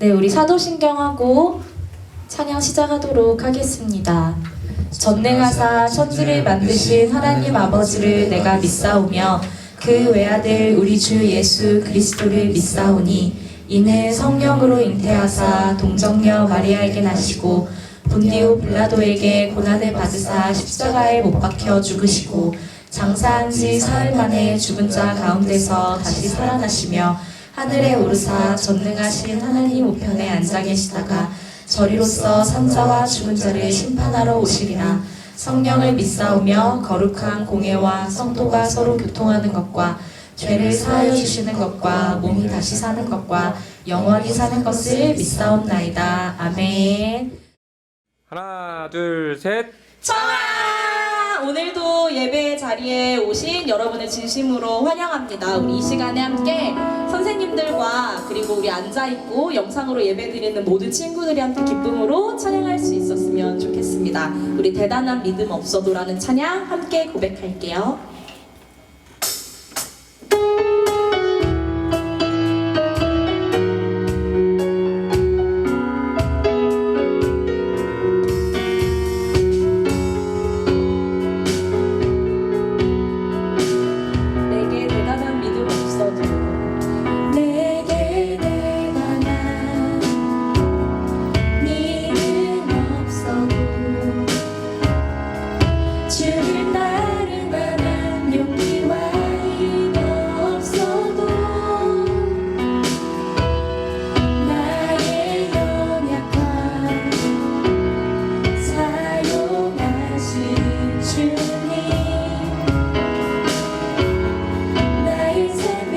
네, 우리 사도신경하고 찬양 시작하도록 하겠습니다. 전능하사 천지를 만드신 하나님 아버지를 내가 믿사오며 그 외아들 우리 주 예수 그리스도를 믿사오니 이는 성령으로 잉태하사 동정녀 마리아에게 나시고 본디오 빌라도에게 고난을 받으사 십자가에 못 박혀 죽으시고 장사한 지 사흘 만에 죽은 자 가운데서 다시 살아나시며 하늘에 오르사 전능하신 하나님 우편에 앉아 계시다가 저리로서 산자와 죽은 자를 심판하러 오시리라. 성령을 믿사오며 거룩한 공예와 성도가 서로 교통하는 것과 죄를 사하여 주시는 것과 몸이 다시 사는 것과 영원히 사는 것을 믿사옵나이다. 아멘. 하나, 둘, 셋. 청아! 오늘도 예배 자리에 오신 여러분을 진심으로 환영합니다. 우리 이 시간에 함께 선생님들과 그리고 우리 앉아있고 영상으로 예배드리는 모든 친구들이 함께 기쁨으로 찬양할 수 있었으면 좋겠습니다. 우리 대단한 믿음 없어도라는 찬양 함께 고백할게요. 내게 대단한 믿음 없어도 주를 따를 만한 용기와 힘 없어도 나의 연약함 사용하시는 주님 나의 삶을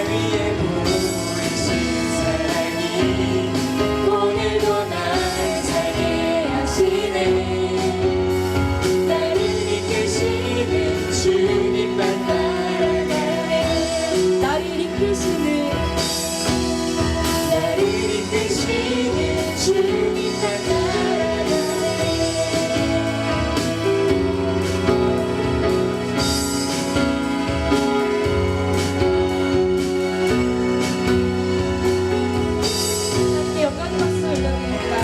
위해 보이신 사랑이 오늘도 나를 살게 하시네. 나를 이끄시는 주님만 바라가네. 나를 이끄시는 주님만 바라가네. 함께 영광의 박수 올려드립니다.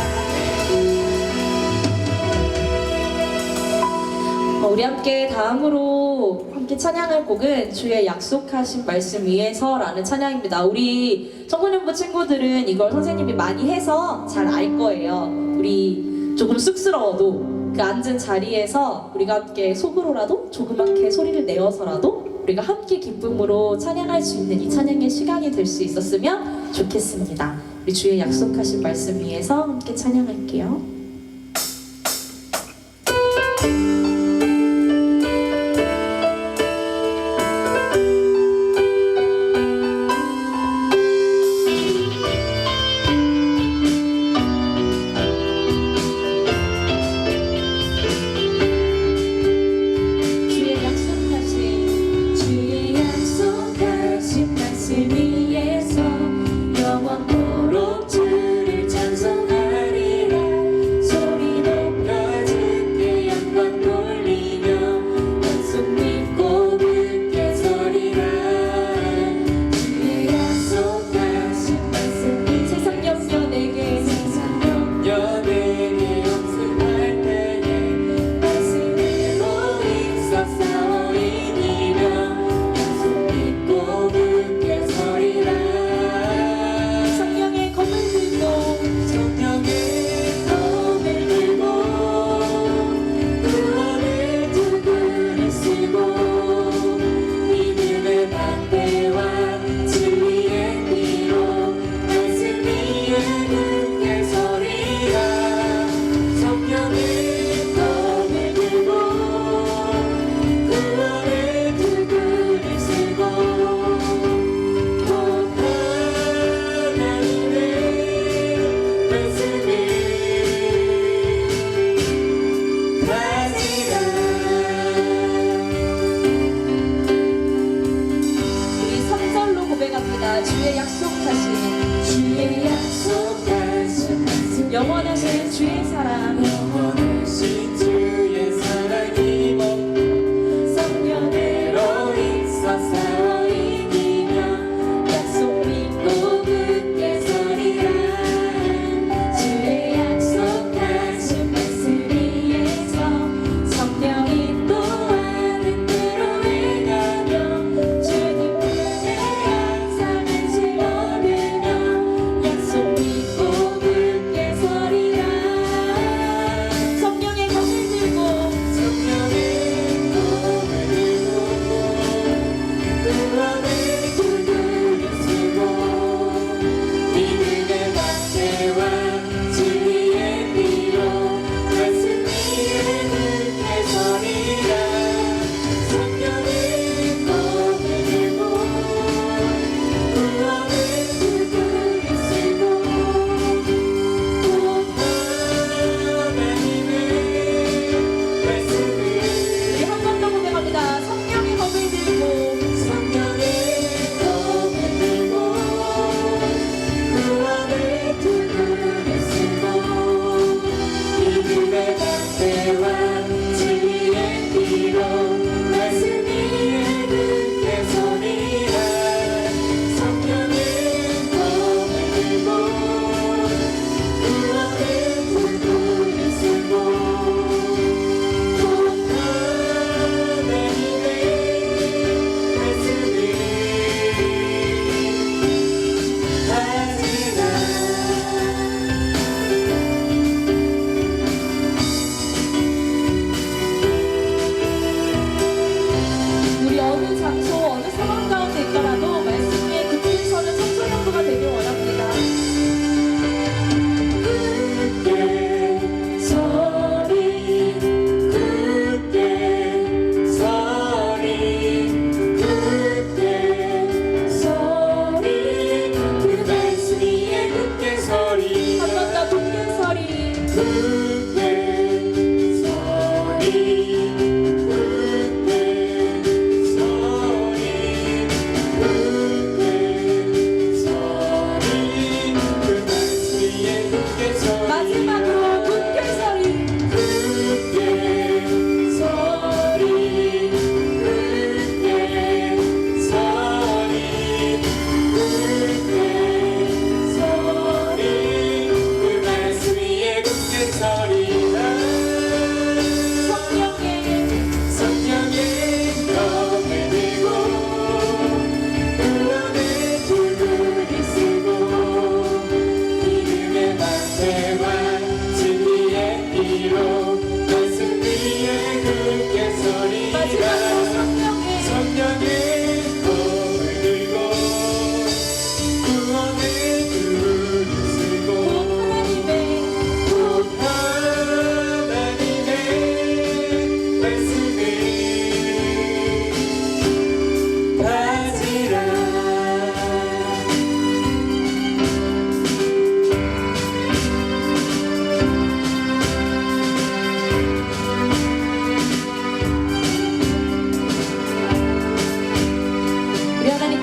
우리 함께 다음으로 함께 찬양할 곡은 주의 약속하신 말씀 위에서라는 찬양입니다. 우리 청소년부 친구들은 이걸 선생님이 많이 해서 잘 알 거예요. 우리 조금 쑥스러워도 그 앉은 자리에서 우리가 함께 속으로라도 조그맣게 소리를 내어서라도 우리가 함께 기쁨으로 찬양할 수 있는 이 찬양의 시간이 될 수 있었으면 좋겠습니다. 우리 주의 약속하신 말씀 위에서 함께 찬양할게요. 주의 약속하신 말씀 위에서 영원토록 주를 찬송하리라. 소리 높여 주께 영광 돌리며 약속 믿고 굳게 서리라. 주의 약속하신 말씀이 세상 염려 내게 없음할 때에 말씀으로 있어 싸워 이기며 약속 믿고 굳게 서리라. 성령의 검을 들고 구원의 도구를 쓰고 믿음의 방패와 진리의 피로 말씀 위에 굳게 서리라. 성령의 검을 들고 구원의 도구를 쓰고 하나님의 말씀을 가지라. 우리 3절로 고백합니다. 주의 약속하신 말씀 영원하신 주의 사랑 영원하신 주의 사랑이 성령으로 있어 싸워 이기며 약속 믿고 굳게 서리라. 주의 약속하신 말씀 위에서 성령이 또 하는 대로 행하며 주님 품에 항상 안심하는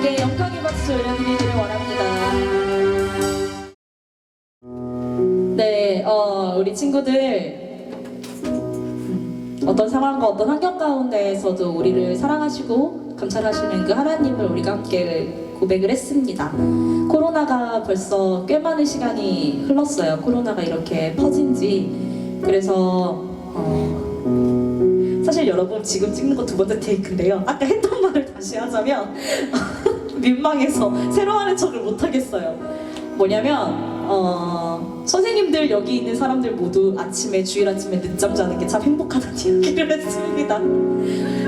주님께 영광의 박수 올려드리기를 원합니다. 네, 우리 친구들 어떤 상황과 어떤 환경 가운데에서도 우리를 사랑하시고 감찰하시는 그 하나님을 우리가 함께 고백을 했습니다. 코로나가 벌써 꽤 많은 시간이 흘렀어요. 코로나가 이렇게 퍼진 지. 그래서 사실 여러분 지금 찍는 거 두 번째 테이크인데요. 아까 했던 말을 다시 하자면 민망해서 새로 하는 척을 못 하겠어요. 뭐냐면 선생님들 여기 있는 사람들 모두 주일 아침에 늦잠 자는 게 참 행복하다는 이야기를 했습니다.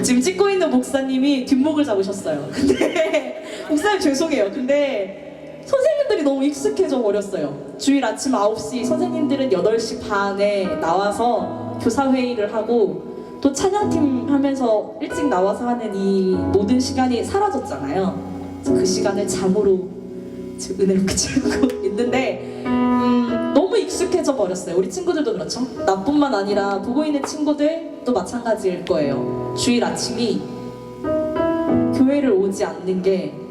지금 찍고 있는 목사님이 뒷목을 잡으셨어요. 근데 목사님 죄송해요. 근데 선생님들이 너무 익숙해져 버렸어요. 주일 아침 9시 선생님들은 8시 반에 나와서 교사회의를 하고 또 찬양팀 하면서 일찍 나와서 하는 이 모든 시간이 사라졌잖아요. 그래서 그 시간을 잠으로 지금 은혜롭게 채우고 있는데 너무 익숙해져 버렸어요. 우리 친구들도 그렇죠. 나뿐만 아니라 보고 있는 친구들도 마찬가지일 거예요. 주일 아침이 교회를 오지 않는 게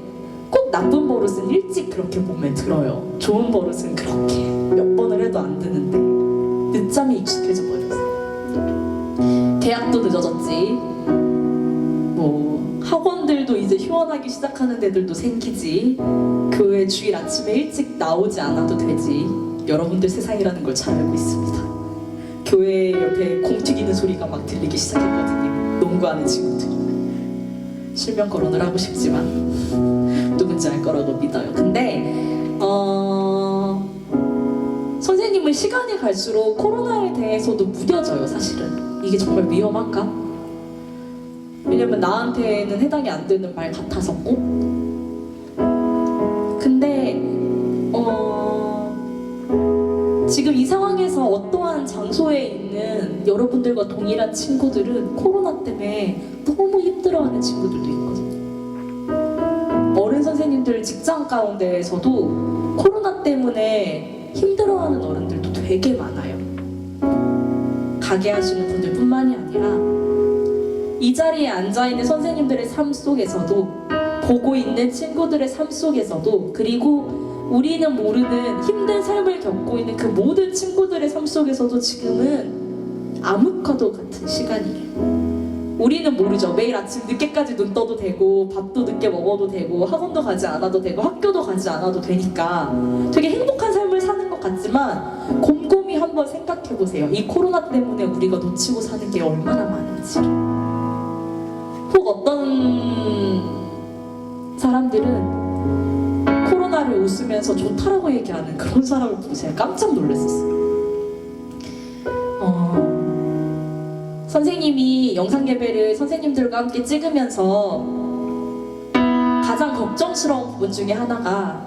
꼭 나쁜 버릇은 일찍 그렇게 몸에 들어요. 좋은 버릇은 그렇게 몇 번을 해도 안 드는데 늦잠이 익숙해져 버렸어요. 대학도 늦어졌지. 뭐 학원들도 이제 휴원하기 시작하는 데들도 생기지. 교회 주일 아침에 일찍 나오지 않아도 되지. 여러분들 세상이라는 걸 잘 알고 있습니다. 교회 옆에 공 튀기는 소리가 막 들리기 시작했거든요. 농구하는 친구들. 실명 거론을 하고 싶지만 누군지 알 거라고 믿어요. 근데 선생님은 시간이 갈수록 코로나에 대해서도 무뎌져요. 사실은 이게 정말 위험한가? 왜냐면 나한테는 해당이 안 되는 말 같아서고. 근데 지금 이 상황에서 어떠한 장소에 있는 여러분들과 동일한 친구들은 코로나 때문에 너무 힘들어하는 친구들도 있거든요. 어른 선생님들 직장 가운데에서도 코로나 때문에 힘들어하는 어른들도 되게 많아요. 가게 하시는 분들뿐만이 아니라 이 자리에 앉아있는 선생님들의 삶 속에서도, 보고 있는 친구들의 삶 속에서도, 그리고 우리는 모르는 힘든 삶을 겪고 있는 그 모든 친구들의 삶 속에서도 지금은 암흑화도 같은 시간이에요. 우리는 모르죠. 매일 아침 늦게까지 눈 떠도 되고, 밥도 늦게 먹어도 되고, 학원도 가지 않아도 되고, 학교도 가지 않아도 되니까 되게 행복한 삶을 사는 것 같지만 곰곰이 한번 생각해보세요. 이 코로나 때문에 우리가 놓치고 사는 게 얼마나 많은지. 혹 어떤 사람들은 코로나를 웃으면서 좋다라고 얘기하는 그런 사람을 보고 제가 깜짝 놀랐었어요. 선생님이 영상 예배를 선생님들과 함께 찍으면서 가장 걱정스러운 부분 중에 하나가,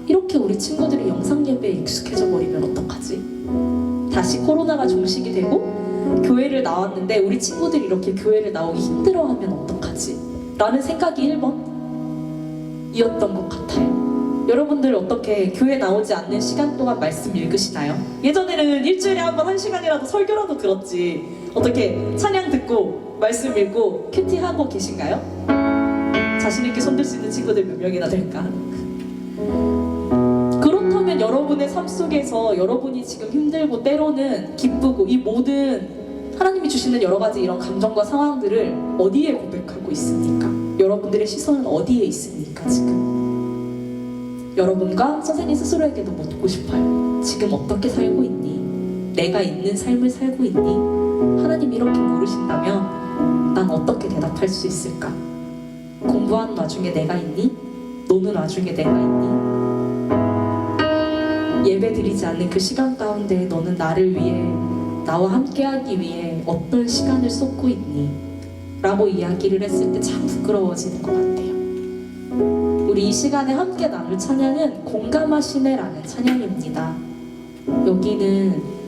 이렇게 우리 친구들이 영상 예배에 익숙해져 버리면 어떡하지? 다시 코로나가 종식이 되고 교회를 나왔는데 우리 친구들이 이렇게 교회를 나오기 힘들어하면 어떡하지? 라는 생각이 1번이었던 것 같아요. 여러분들 어떻게 교회 나오지 않는 시간 동안 말씀 읽으시나요? 예전에는 일주일에 한 번 1시간이라도 설교라도 들었지. 어떻게 찬양 듣고 말씀 읽고 큐티하고 계신가요? 자신 있게 손들 수 있는 친구들 몇 명이나 될까? 그렇다면 여러분의 삶 속에서 여러분이 지금 힘들고 때로는 기쁘고 이 모든 하나님이 주시는 여러 가지 이런 감정과 상황들을 어디에 고백하고 있습니까? 여러분들의 시선은 어디에 있습니까 지금? 여러분과 선생님 스스로에게도 묻고 싶어요. 지금 어떻게 살고 있니? 내가 있는 삶을 살고 있니? 하나님 이렇게 물으신다면 난 어떻게 대답할 수 있을까? 공부하는 와중에 내가 있니? 노는 와중에 내가 있니? 예배 드리지 않는 그 시간 가운데 너는 나를 위해, 나와 함께하기 위해 어떤 시간을 쏟고 있니? 라고 이야기를 했을 때 참 부끄러워지는 것 같아요. 우리 이 시간에 함께 나눌 찬양은 공감하시네라는 찬양입니다. 여기는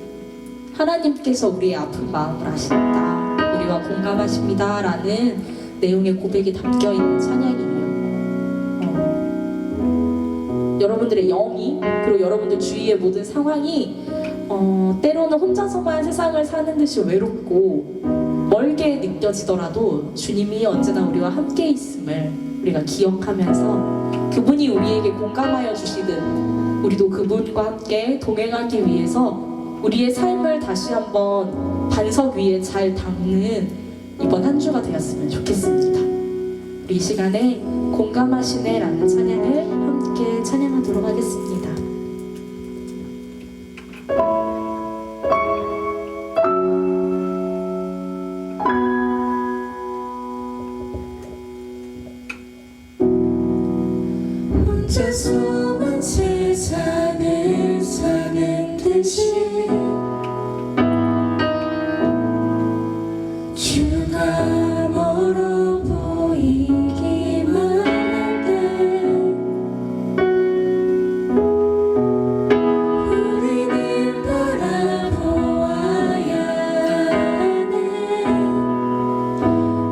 하나님께서 우리의 아픈 마음을 아신다, 우리와 공감하십니다 라는 내용의 고백이 담겨있는 찬양이에요. 여러분들의 영이, 그리고 여러분들 주위의 모든 상황이 때로는 혼자서만 세상을 사는 듯이 외롭고 멀게 느껴지더라도 주님이 언제나 우리와 함께 있음을 우리가 기억하면서 그분이 우리에게 공감하여 주시듯 우리도 그분과 함께 동행하기 위해서 우리의 삶을 다시 한번 반석 위에 잘 담는 이번 한 주가 되었으면 좋겠습니다. 우리 이 시간에 공감하시네라는 찬양을 함께 찬양하도록 하겠습니다. 혼자서만 세상을 사는 듯이 주가 멀어 보이기만 할 때 우리는 바라보아야 하네.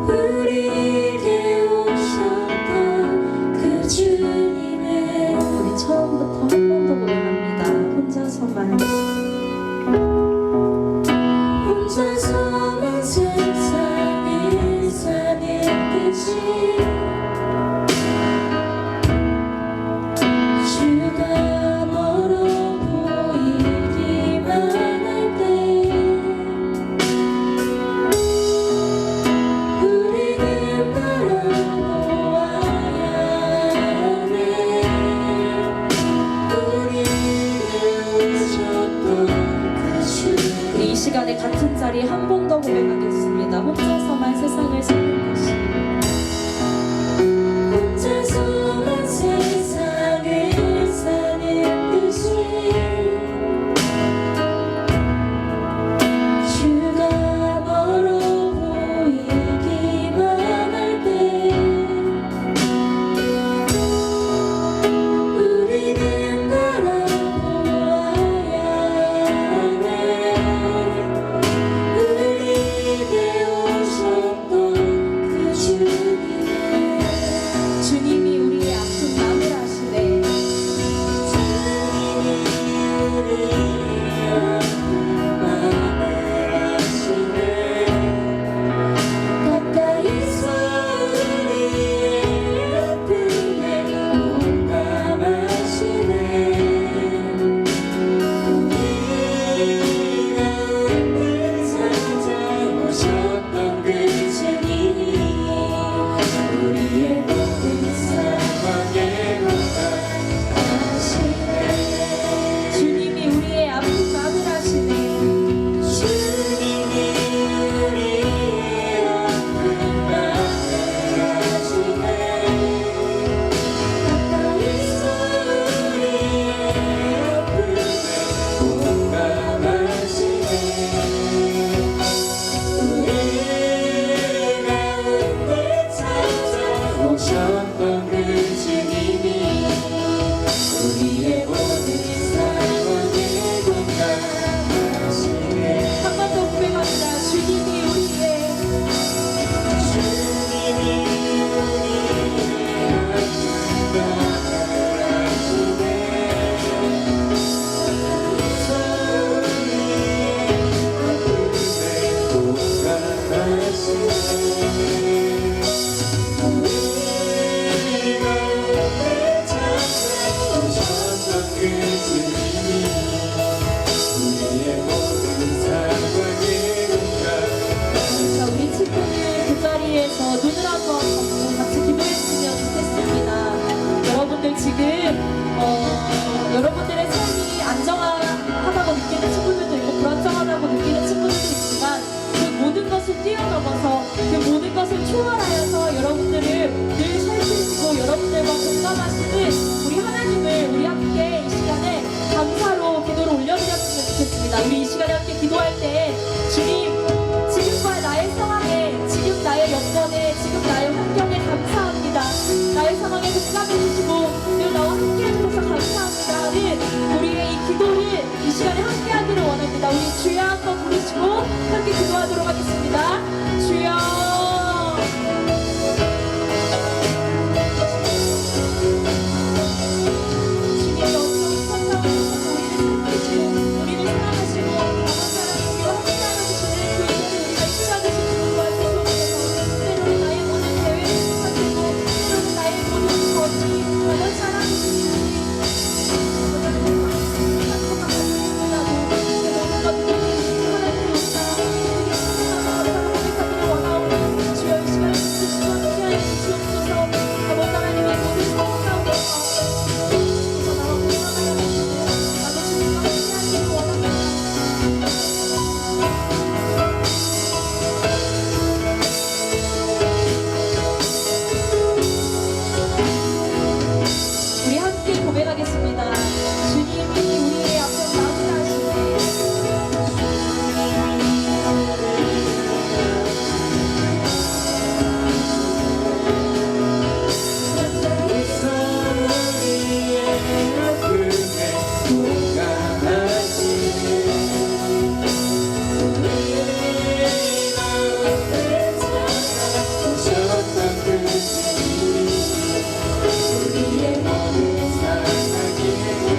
우리에게 오셨던 그 주님의 우리 처음부터 한 번 더 고백합니다. 혼자서만 혼자서만 세상을 사는 듯이 주가 멀어 보이기만 할 때 우리는 바라보아야 하네. 우리에게 오셨던 그 주 우리 이 시간에 같은 자리 한 번 더 고백하겠습니다. 혼자서만 세상을 사는 것이 혼자서만 세상을 사는 듯이 주가 멀어 보이기만 할 때 우리는 바라보아야 하네. 우리에게 오셨던 우리 함께 고백하겠습니다. 주님이 우리의 앞에 나타나시네.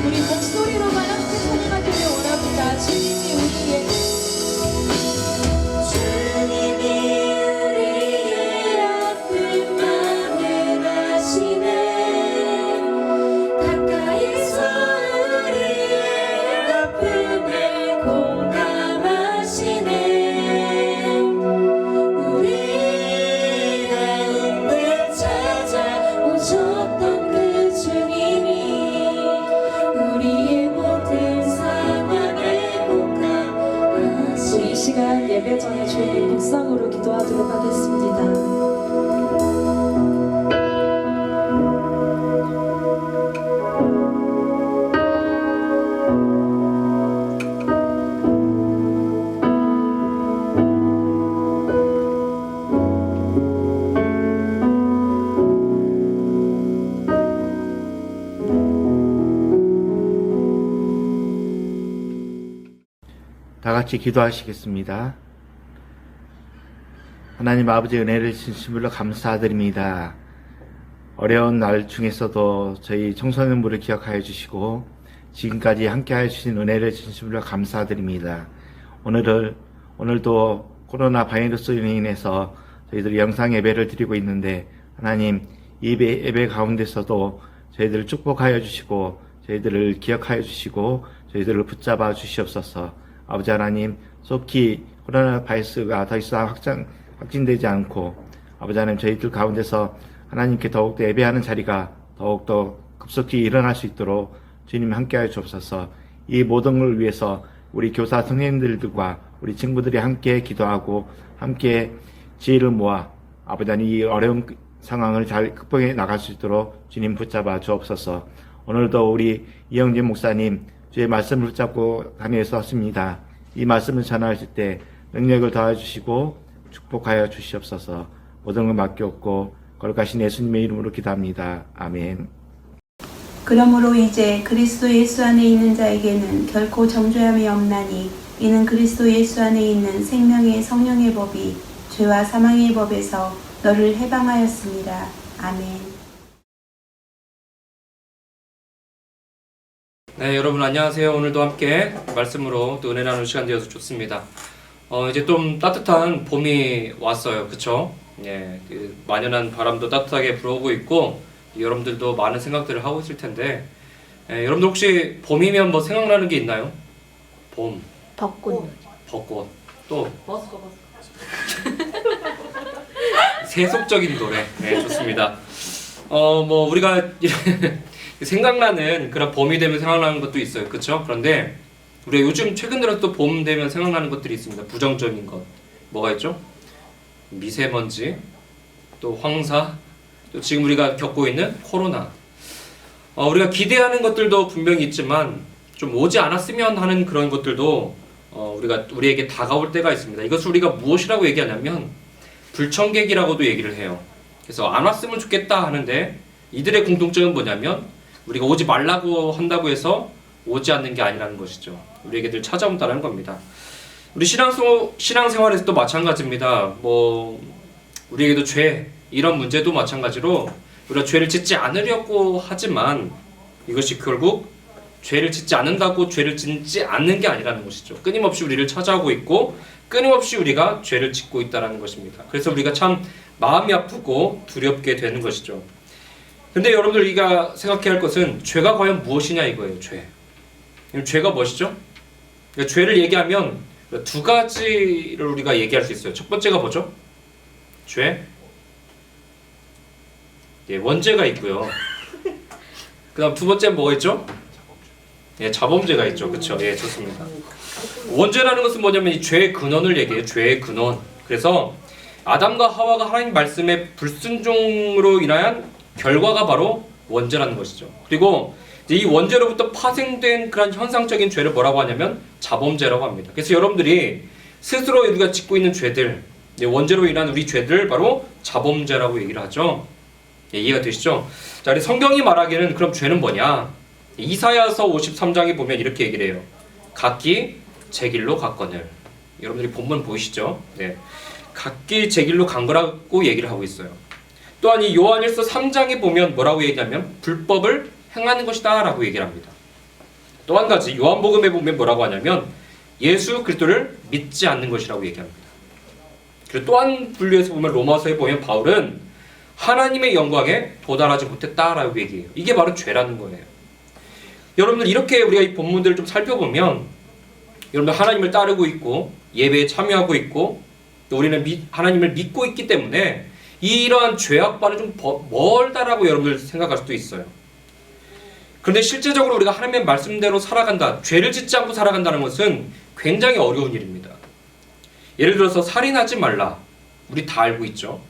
우리 목소리로만 함께 찬양하기를 원합니다. 주님이 우리의 아픔만을 아시네. 가까이서 우리의 아픔에 공감하시네. 우리 가운데 찾아오셨던 그 주님이 우리의 모든 상황에 공감하시네. 우리 이 시간 예배 전에 주님 묵상으로 기도하도록 하겠습니다. 다 같이 기도하시겠습니다. 하나님 아버지 은혜를 진심으로 감사드립니다. 어려운 날 중에서도 저희 청소년부를 기억하여 주시고 지금까지 함께하여 주신 은혜를 진심으로 감사드립니다. 오늘도 코로나 바이러스로 인해서 저희들이 영상 예배를 드리고 있는데 하나님 이 예배 가운데서도 저희들을 축복하여 주시고 저희들을 기억하여 주시고 저희들을 붙잡아 주시옵소서. 아버지 하나님 속히 코로나 바이러스가 더 이상 확진되지 않고 아버지 하나님 저희들 가운데서 하나님께 더욱더 예배하는 자리가 더욱더 급속히 일어날 수 있도록 주님 함께하여 주옵소서. 이 모든 걸 위해서 우리 교사 선생님들과 우리 친구들이 함께 기도하고 함께 지혜를 모아 아버지 하나님 이 어려운 상황을 잘 극복해 나갈 수 있도록 주님 붙잡아 주옵소서. 오늘도 우리 이영진 목사님 주의 말씀을 붙잡고 다니면서 왔습니다. 이 말씀을 전하실 때 능력을 더해주시고 축복하여 주시옵소서. 모든 걸 맡겼고 거룩하신 예수님의 이름으로 기도합니다. 아멘. 그러므로 이제 그리스도 예수 안에 있는 자에게는 결코 정죄함이 없나니 이는 그리스도 예수 안에 있는 생명의 성령의 법이 죄와 사망의 법에서 너를 해방하였습니다. 아멘. 네, 여러분 안녕하세요. 오늘도 함께 말씀으로 또 은혜 나누는 시간 되어서 좋습니다. 이제 좀 따뜻한 봄이 왔어요. 그쵸? 예, 그 만연한 바람도 따뜻하게 불어오고 있고 여러분들도 많은 생각들을 하고 있을 텐데 여러분들 혹시 봄이면 뭐 생각나는 게 있나요? 봄, 벚꽃. 벚꽃, 또 세속적인 노래. 네, 좋습니다. 뭐 우리가 생각나는 그런 봄이 되면 생각나는 것도 있어요. 그렇죠? 그런데 우리가 요즘 최근 들어 또 봄 되면 생각나는 것들이 있습니다. 부정적인 것. 뭐가 있죠? 미세먼지, 또 황사, 또 지금 우리가 겪고 있는 코로나. 우리가 기대하는 것들도 분명히 있지만 좀 오지 않았으면 하는 그런 것들도 우리에게 다가올 때가 있습니다. 이것을 우리가 무엇이라고 얘기하냐면 불청객이라고도 얘기를 해요. 그래서 안 왔으면 좋겠다 하는데 이들의 공통점은 뭐냐면 우리가 오지 말라고 한다고 해서 오지 않는 게 아니라는 것이죠. 우리에게 늘 찾아온다는 겁니다. 우리 신앙생활에서도 마찬가지입니다. 뭐 우리에게도 죄, 이런 문제도 마찬가지로 우리가 죄를 짓지 않으려고 하지만 이것이 결국 죄를 짓지 않는다고 죄를 짓지 않는 게 아니라는 것이죠. 끊임없이 우리를 찾아오고 있고 끊임없이 우리가 죄를 짓고 있다는 것입니다. 그래서 우리가 참 마음이 아프고 두렵게 되는 것이죠. 근데 여러분들 우리가 생각해야 할 것은 죄가 과연 무엇이냐 이거예요. 죄가 무엇이죠? 그러니까 죄를 얘기하면 두 가지를 우리가 얘기할 수 있어요. 첫 번째가 뭐죠? 죄? 예, 원죄가 있고요. 그 다음 두 번째는 뭐가 있죠? 예, 자범죄가 있죠. 그렇죠? 예, 좋습니다. 원죄라는 것은 뭐냐면 이 죄의 근원을 얘기해요. 죄의 근원. 그래서 아담과 하와가 하나님 말씀의 불순종으로 인한 결과가 바로 원죄라는 것이죠. 그리고 이제 이 원죄로부터 파생된 그런 현상적인 죄를 뭐라고 하냐면 자범죄라고 합니다. 그래서 여러분들이 스스로 우리가 짓고 있는 죄들, 원죄로 인한 우리 죄들 바로 자범죄라고 얘기를 하죠. 예, 이해가 되시죠? 자, 우리 성경이 말하기에는 그럼 죄는 뭐냐? 이사야서 53장에 보면 이렇게 얘기를 해요. 각기 제 길로 갔거늘. 여러분들이 본문 보이시죠? 네. 각기 제 길로 간 거라고 얘기를 하고 있어요. 또한 이 요한일서 3장에 보면 뭐라고 얘기하면 불법을 행하는 것이다 라고 얘기를 합니다. 또 한 가지 요한복음에 보면 뭐라고 하냐면 예수 그리스도를 믿지 않는 것이라고 얘기합니다. 그리고 또 한 분류에서 보면 로마서에 보면 바울은 하나님의 영광에 도달하지 못했다라고 얘기해요. 이게 바로 죄라는 거예요. 여러분들 이렇게 우리가 이 본문들을 좀 살펴보면 여러분들 하나님을 따르고 있고 예배에 참여하고 있고 또 우리는 하나님을 믿고 있기 때문에 이러한 죄악과는 좀 멀다라고 여러분들 생각할 수도 있어요. 그런데 실제적으로 우리가 하나님의 말씀대로 살아간다, 죄를 짓지 않고 살아간다는 것은 굉장히 어려운 일입니다. 예를 들어서 살인하지 말라. 우리 다 알고 있죠.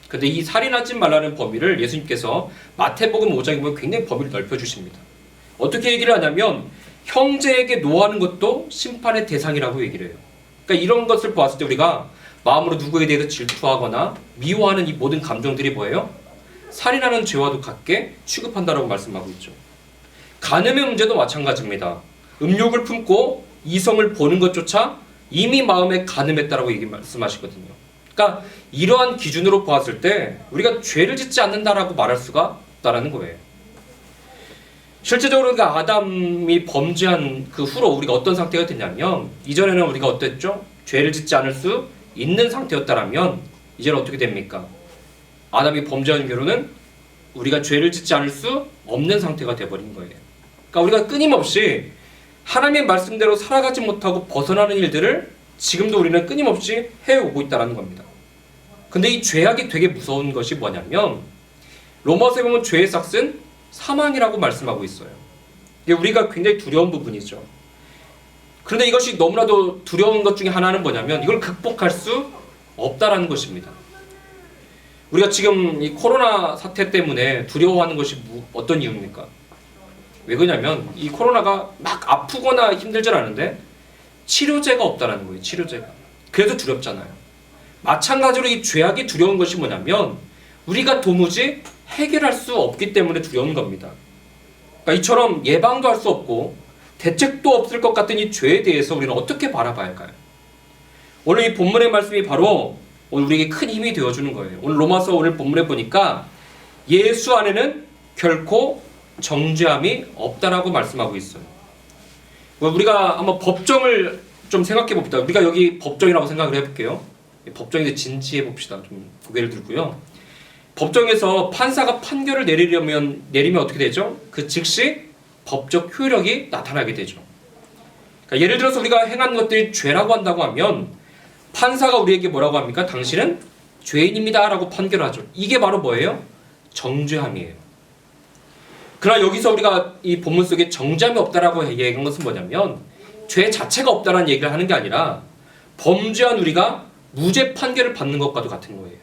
근데 이 살인하지 말라는 범위를 예수님께서 마태복음 5장에 보면 굉장히 범위를 넓혀주십니다. 어떻게 얘기를 하냐면 형제에게 노하는 것도 심판의 대상이라고 얘기를 해요. 그러니까 이런 것을 보았을 때 우리가 마음으로 누구에 대해서 질투하거나 미워하는 이 모든 감정들이 뭐예요? 살인하는 죄와도 같게 취급한다라고 말씀하고 있죠. 간음의 문제도 마찬가지입니다. 음욕을 품고 이성을 보는 것조차 이미 마음에 간음했다라고 말씀하시거든요. 그러니까 이러한 기준으로 보았을 때 우리가 죄를 짓지 않는다라고 말할 수가 없다라는 거예요. 실제적으로 그러니까 아담이 범죄한 그 후로 우리가 어떤 상태가 됐냐면 이전에는 우리가 어땠죠? 죄를 짓지 않을 수 있는 상태였다라면 이제는 어떻게 됩니까? 아담이 범죄한 결혼은 우리가 죄를 짓지 않을 수 없는 상태가 돼버린 거예요. 그러니까 우리가 끊임없이 하나님의 말씀대로 살아가지 못하고 벗어나는 일들을 지금도 우리는 끊임없이 해오고 있다는 겁니다. 근데 이 죄악이 되게 무서운 것이 뭐냐면 로마서에 보면 죄의 삭은 사망이라고 말씀하고 있어요. 이게 우리가 굉장히 두려운 부분이죠. 그런데 이것이 너무나도 두려운 것 중에 하나는 뭐냐면 이걸 극복할 수 없다라는 것입니다. 우리가 지금 이 코로나 사태 때문에 두려워하는 것이 어떤 이유입니까? 왜 그러냐면 이 코로나가 막 아프거나 힘들진 않은데 치료제가 없다는 거예요. 치료제가. 그래서 두렵잖아요. 마찬가지로 이 죄악이 두려운 것이 뭐냐면 우리가 도무지 해결할 수 없기 때문에 두려운 겁니다. 그러니까 이처럼 예방도 할 수 없고 대책도 없을 것 같은 이 죄에 대해서 우리는 어떻게 바라봐야 할까요? 오늘 이 본문의 말씀이 바로 오늘 우리에게 큰 힘이 되어주는 거예요. 오늘 로마서 오늘 본문에 보니까 예수 안에는 결코 정죄함이 없다라고 말씀하고 있어요. 우리가 한번 법정을 좀 생각해 봅시다. 우리가 여기 법정이라고 생각을 해볼게요. 법정에서 진지해 봅시다. 좀 고개를 들고요. 법정에서 판사가 판결을 내리면 어떻게 되죠? 그 즉시 법적 효력이 나타나게 되죠. 그러니까 예를 들어서 우리가 행한 것들이 죄라고 한다고 하면 판사가 우리에게 뭐라고 합니까? 당신은 죄인입니다 라고 판결하죠. 이게 바로 뭐예요? 정죄함이에요. 그러나 여기서 우리가 이 본문 속에 정죄함이 없다라고 얘기한 것은 뭐냐면 죄 자체가 없다라는 얘기를 하는 게 아니라 범죄한 우리가 무죄 판결을 받는 것과도 같은 거예요.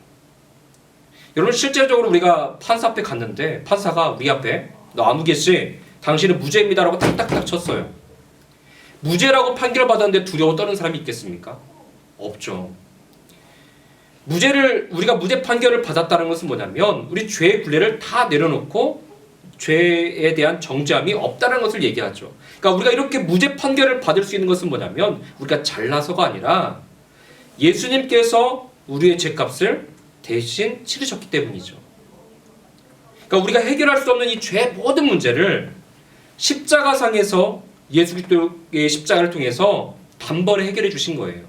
여러분 실제적으로 우리가 판사 앞에 갔는데 판사가 우리 앞에 너 아무개씨 당신은 무죄입니다 라고 딱딱딱 쳤어요. 무죄라고 판결을 받았는데 두려워 떠는 사람이 있겠습니까? 없죠. 우리가 무죄 판결을 받았다는 것은 뭐냐면 우리 죄의 굴레를 다 내려놓고 죄에 대한 정죄함이 없다는 것을 얘기하죠. 그러니까 우리가 이렇게 무죄 판결을 받을 수 있는 것은 뭐냐면 우리가 잘나서가 아니라 예수님께서 우리의 죄값을 대신 치르셨기 때문이죠. 그러니까 우리가 해결할 수 없는 이 죄의 모든 문제를 십자가상에서 예수 그리스도의 십자가를 통해서 단번에 해결해 주신 거예요.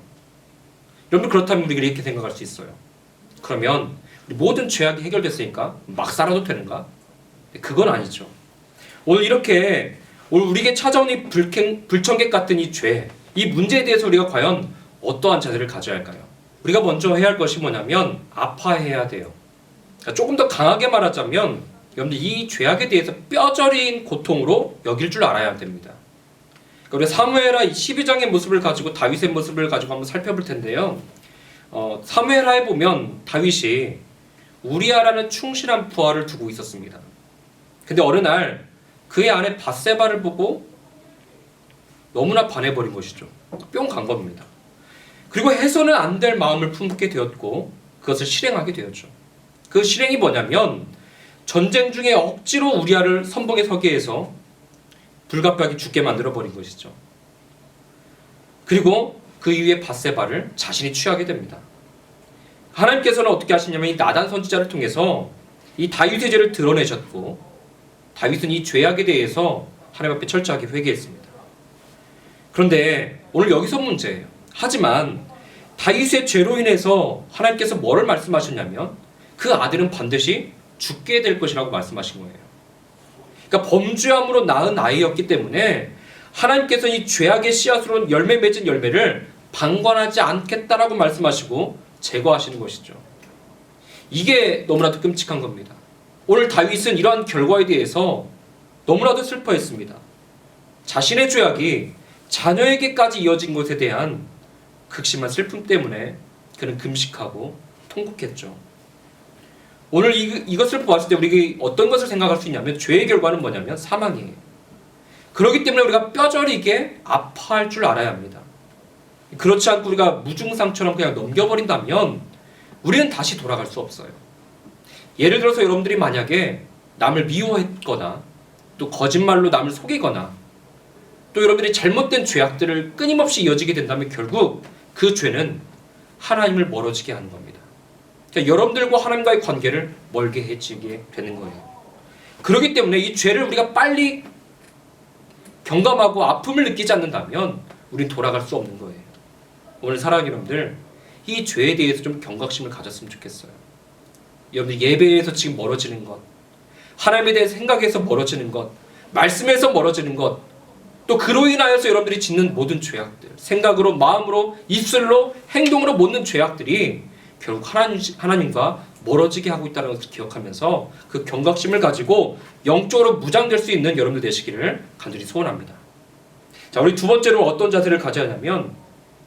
여러분 그렇다면 우리가 이렇게 생각할 수 있어요. 그러면 우리 모든 죄악이 해결됐으니까 막 살아도 되는가? 그건 아니죠. 오늘 이렇게 오늘 우리에게 찾아온 이 불청객 같은 이 죄, 이 문제에 대해서 우리가 과연 어떠한 자세를 가져야 할까요? 우리가 먼저 해야 할 것이 뭐냐면 아파해야 돼요. 그러니까 조금 더 강하게 말하자면 여러분들 이 죄악에 대해서 뼈저린 고통으로 여길 줄 알아야 됩니다. 그러니까 우리 사무엘하 12장의 모습을 가지고 다윗의 모습을 가지고 한번 살펴볼 텐데요. 사무엘하에 보면 다윗이 우리아라는 충실한 부하를 두고 있었습니다. 근데 어느 날 그의 아내 밧세바를 보고 너무나 반해버린 것이죠. 뿅 간 겁니다. 그리고 해서는 안 될 마음을 품게 되었고 그것을 실행하게 되었죠. 그 실행이 뭐냐면 전쟁 중에 억지로 우리아를 선봉에 서게 해서 불가피하게 죽게 만들어버린 것이죠. 그리고 그 이후에 밧세바를 자신이 취하게 됩니다. 하나님께서는 어떻게 하시냐면 이 나단 선지자를 통해서 이 다윗의 죄를 드러내셨고 다윗은 이 죄악에 대해서 하나님 앞에 철저하게 회개했습니다. 그런데 오늘 여기서 문제예요. 하지만 다윗의 죄로 인해서 하나님께서 뭐를 말씀하셨냐면 그 아들은 반드시 죽게 될 것이라고 말씀하신 거예요. 그러니까 범죄함으로 낳은 아이였기 때문에 하나님께서 이 죄악의 씨앗으로 열매 맺은 열매를 방관하지 않겠다라고 말씀하시고 제거하시는 것이죠. 이게 너무나도 끔찍한 겁니다. 오늘 다윗은 이러한 결과에 대해서 너무나도 슬퍼했습니다. 자신의 죄악이 자녀에게까지 이어진 것에 대한 극심한 슬픔 때문에 그는 금식하고 통곡했죠. 오늘 이것을 보았을 때 우리가 어떤 것을 생각할 수 있냐면 죄의 결과는 뭐냐면 사망이에요. 그렇기 때문에 우리가 뼈저리게 아파할 줄 알아야 합니다. 그렇지 않고 우리가 무증상처럼 그냥 넘겨버린다면 우리는 다시 돌아갈 수 없어요. 예를 들어서 여러분들이 만약에 남을 미워했거나 또 거짓말로 남을 속이거나 또 여러분들이 잘못된 죄악들을 끊임없이 이어지게 된다면 결국 그 죄는 하나님을 멀어지게 하는 겁니다. 그러니까 여러분들과 하나님과의 관계를 멀게 해지게 되는 거예요. 그렇기 때문에 이 죄를 우리가 빨리 경감하고 아픔을 느끼지 않는다면 우린 돌아갈 수 없는 거예요. 오늘 사랑하는 여러분들, 이 죄에 대해서 좀 경각심을 가졌으면 좋겠어요. 여러분들 예배에서 지금 멀어지는 것, 하나님에 대해 생각해서 멀어지는 것, 말씀에서 멀어지는 것, 또 그로 인하여서 여러분들이 짓는 모든 죄악들, 생각으로, 마음으로, 입술로, 행동으로 묻는 죄악들이 결국 하나님과 멀어지게 하고 있다는 것을 기억하면서 그 경각심을 가지고 영적으로 무장될 수 있는 여러분들 되시기를 간절히 소원합니다. 자, 우리 두 번째로 어떤 자세를 가져야 하냐면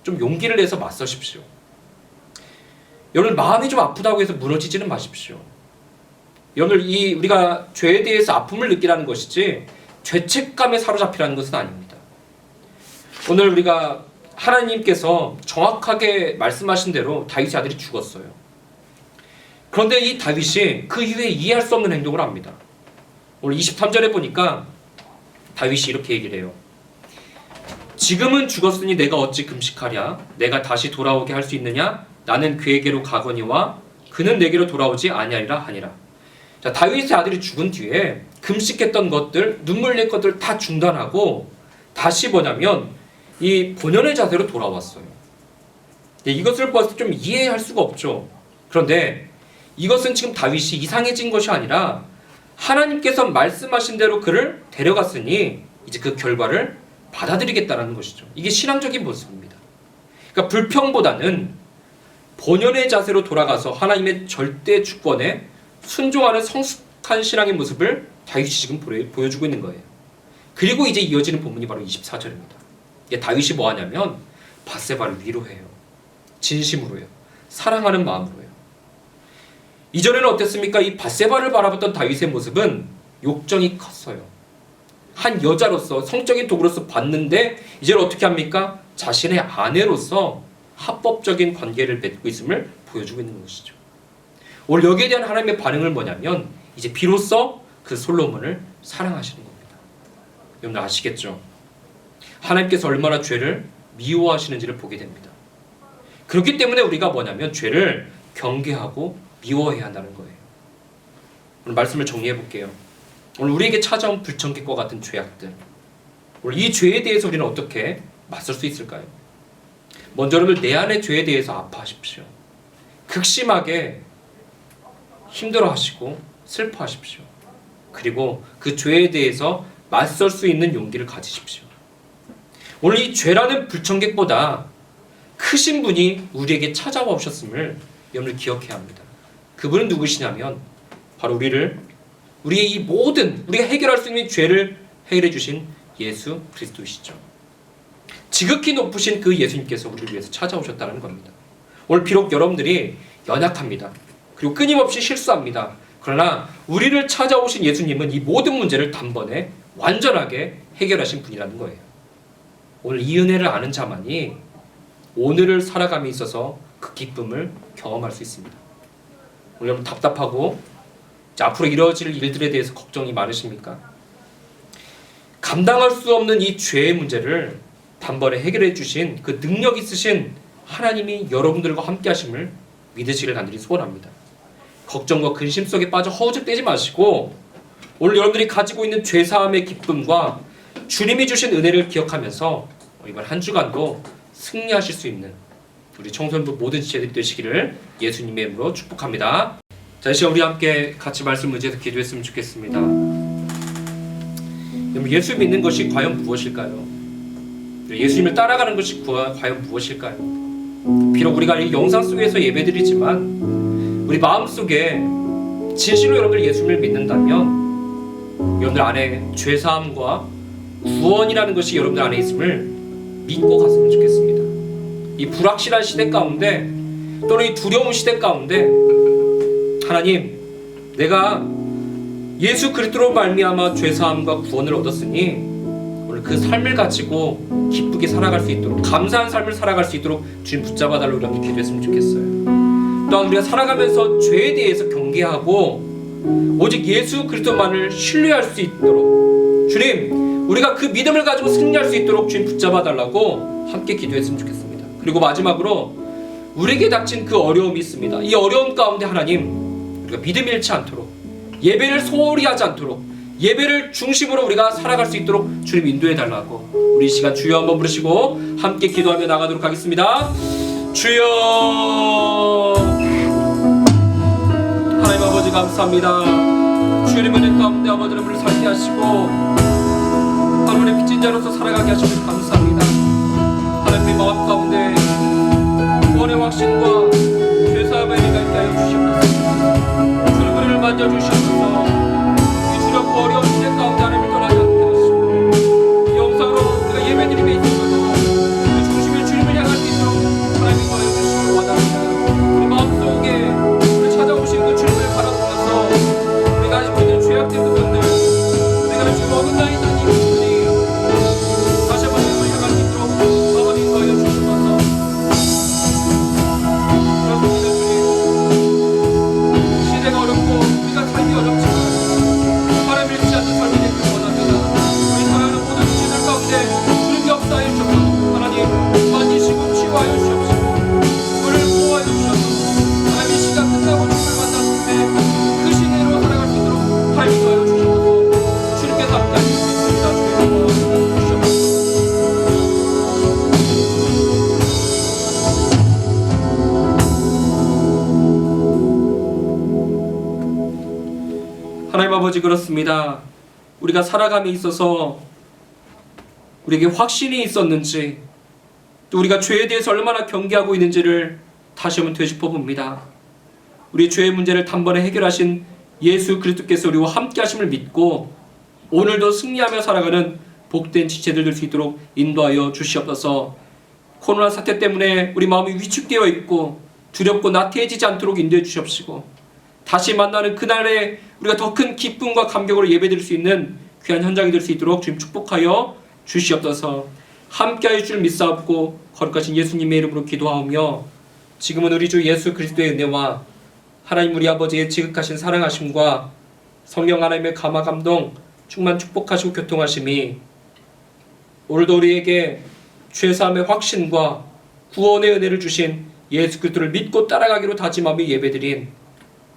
좀 용기를 내서 맞서십시오. 여러분 마음이 좀 아프다고 해서 무너지지는 마십시오. 여러분 우리가 죄에 대해서 아픔을 느끼라는 것이지 죄책감에 사로잡히라는 것은 아닙니다. 오늘 우리가 하나님께서 정확하게 말씀하신 대로 다윗의 아들이 죽었어요. 그런데 이 다윗이 그 이후에 이해할 수 없는 행동을 합니다. 오늘 23절에 보니까 다윗이 이렇게 얘기를 해요. 지금은 죽었으니 내가 어찌 금식하랴? 내가 다시 돌아오게 할 수 있느냐? 나는 그에게로 가거니와 그는 내게로 돌아오지 아니하리라 하니라. 자, 다윗의 아들이 죽은 뒤에 금식했던 것들, 눈물 낼 것들 다 중단하고 다시 뭐냐면 이 본연의 자세로 돌아왔어요. 이것을 보았을 때 좀 이해할 수가 없죠. 그런데 이것은 지금 다윗이 이상해진 것이 아니라 하나님께서 말씀하신 대로 그를 데려갔으니 이제 그 결과를 받아들이겠다는 것이죠. 이게 신앙적인 모습입니다. 그러니까 불평보다는 본연의 자세로 돌아가서 하나님의 절대 주권에 순종하는 성숙한 신앙의 모습을 다윗이 지금 보여주고 있는 거예요. 그리고 이제 이어지는 본문이 바로 24절입니다. 다윗이 뭐 하냐면 밧세바를 위로해요. 진심으로요. 사랑하는 마음으로요. 이전에는 어땠습니까? 이 밧세바를 바라봤던 다윗의 모습은 욕정이 컸어요. 한 여자로서 성적인 도구로서 봤는데 이제는 어떻게 합니까? 자신의 아내로서 합법적인 관계를 맺고 있음을 보여주고 있는 것이죠. 오늘 여기에 대한 하나님의 반응은 뭐냐면 이제 비로소 그 솔로몬을 사랑하시는 겁니다. 여러분 아시겠죠? 하나님께서 얼마나 죄를 미워하시는지를 보게 됩니다. 그렇기 때문에 우리가 뭐냐면 죄를 경계하고 미워해야 한다는 거예요. 오늘 말씀을 정리해 볼게요. 오늘 우리에게 찾아온 불청객과 같은 죄악들, 오늘 이 죄에 대해서 우리는 어떻게 맞설 수 있을까요? 먼저 여러분 내 안의 죄에 대해서 아파하십시오. 극심하게 힘들어하시고 슬퍼하십시오. 그리고 그 죄에 대해서 맞설 수 있는 용기를 가지십시오. 오늘 이 죄라는 불청객보다 크신 분이 우리에게 찾아와 오셨음을 여러분 기억해야 합니다. 그분은 누구시냐면 바로 우리의 이 모든 우리가 해결할 수 있는 죄를 해결해 주신 예수 그리스도이시죠. 지극히 높으신 그 예수님께서 우리를 위해서 찾아오셨다는 겁니다. 오늘 비록 여러분들이 연약합니다. 그리고 끊임없이 실수합니다. 그러나 우리를 찾아오신 예수님은 이 모든 문제를 단번에 완전하게 해결하신 분이라는 거예요. 오늘 이 은혜를 아는 자만이 오늘을 살아감에 있어서 그 기쁨을 경험할 수 있습니다. 오늘 여러분 답답하고 앞으로 이루어질 일들에 대해서 걱정이 많으십니까? 감당할 수 없는 이 죄의 문제를 단번에 해결해 주신 그 능력 있으신 하나님이 여러분들과 함께 하심을 믿으시길 간절히 소원합니다. 걱정과 근심 속에 빠져 허우적대지 마시고 오늘 여러분들이 가지고 있는 죄사함의 기쁨과 주님이 주신 은혜를 기억하면서 이번 한 주간도 승리하실 수 있는 우리 청소년부 모든 지체들이 되시기를 예수님의 이름으로 축복합니다. 자, 이 시간 우리 함께 같이 말씀 의지해서 기도했으면 좋겠습니다. 예수 믿는 것이 과연 무엇일까요? 예수님을 따라가는 것이 과연 무엇일까요? 비록 우리가 이 영상 속에서 예배드리지만 우리 마음속에 진실로 여러분들 예수님을 믿는다면 여러분들 안에 죄사함과 구원이라는 것이 여러분들 안에 있음을 믿고 갔으면 좋겠습니다. 이 불확실한 시대 가운데 또는 이 두려운 시대 가운데 하나님, 내가 예수 그리스도로 말미암아 죄사함과 구원을 얻었으니 오늘 그 삶을 가지고 기쁘게 살아갈 수 있도록 감사한 삶을 살아갈 수 있도록 주님 붙잡아 달라고 여러분들 기도했으면 좋겠어요. 또한 우리가 살아가면서 죄에 대해서 경계하고 오직 예수 그리스도만을 신뢰할 수 있도록 주님, 우리가 그 믿음을 가지고 승리할 수 있도록 주님 붙잡아 달라고 함께 기도했으면 좋겠습니다. 그리고 마지막으로 우리에게 닥친 그 어려움이 있습니다. 이 어려움 가운데 하나님, 우리가 믿음 잃지 않도록 예배를 소홀히 하지 않도록 예배를 중심으로 우리가 살아갈 수 있도록 주님 인도해 달라고 우리 이 시간 주여 한번 부르시고 함께 기도하며 나가도록 하겠습니다. 주여, 하나님 아버지 감사합니다. 주님 은혜 가운데 아버지를 우리를 살게 하시고 하나님의 빚진 자로서 살아가게 하시면 감사합니다. 하나님의 마음 가운데 구원의 확신과 죄사함의 은혜가 있게 하여 주시옵소서. 주님 우리를 만져주시옵소서. 이 두렵고 어려운 시대 가운데 하나님을 떠나지 않게 하시고 이 영상으로 우리가 예배드림에 있어서도 그 중심의 주님을 향할 수 있도록 하나님이 도와여 주시기 원합니다. 우리 마음속에 우리 찾아오시는 그 주님을 바라보면서 우리가 아직 있는 죄악된 부분들, 우리가 지금 어긋나 있는 이 부분이 다시 한번 주님을 향할 수 있도록 아버지 도와여 주시옵소서. 그렇습니다. 주님, 시대가 어렵고 우리가 삶이 어렵지만 바람 잃지 않는 삶이 되기를 원합니다. 우리 사랑하는 모든 지체들 가운데 주님 역사해 주셔서 하나님 만지시고 치유하여 주시옵시고 우리를 보호하여 주셔서 하나님 이 시간 끝나고 주님을 만났을 때 그 시대로 살아갈 수 있도록 하나님 도와여 주셔서 주님께서 함께 하실 수 있습니다. 주님 도와주시옵소서. 하나님 아버지, 그렇습니다. 우리가 살아감에 있어서 우리에게 확신이 있었는지 또 우리가 죄에 대해서 얼마나 경계하고 있는지를 다시 한번 되짚어 봅니다. 우리 죄의 문제를 단번에 해결하신 예수 그리스도께서 우리와 함께 하심을 믿고 오늘도 승리하며 살아가는 복된 지체들 될 수 있도록 인도하여 주시옵소서. 코로나 사태 때문에 우리 마음이 위축되어 있고 두렵고 나태해지지 않도록 인도해 주시옵시고 다시 만나는 그날에 우리가 더 큰 기쁨과 감격으로 예배드릴 수 있는 귀한 현장이 될 수 있도록 주님 축복하여 주시옵소서. 함께하여 줄 믿사옵고 거룩하신 예수님의 이름으로 기도하오며 지금은 우리 주 예수 그리스도의 은혜와 하나님 우리 아버지의 지극하신 사랑하심과 성령 하나님의 감화 감동 충만 축복하시고 교통하심이 오늘도 우리에게 죄사함의 확신과 구원의 은혜를 주신 예수 그리스도를 믿고 따라가기로 다짐하며 예배드린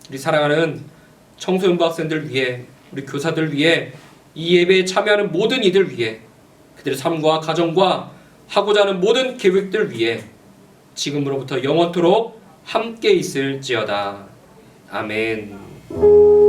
우리 사랑하는 청소년부 학생들 위해 우리 교사들 위해 이 예배에 참여하는 모든 이들 위해 그들의 삶과 가정과 하고자 하는 모든 계획들 위해 지금으로부터 영원토록 함께 있을지어다. 아멘.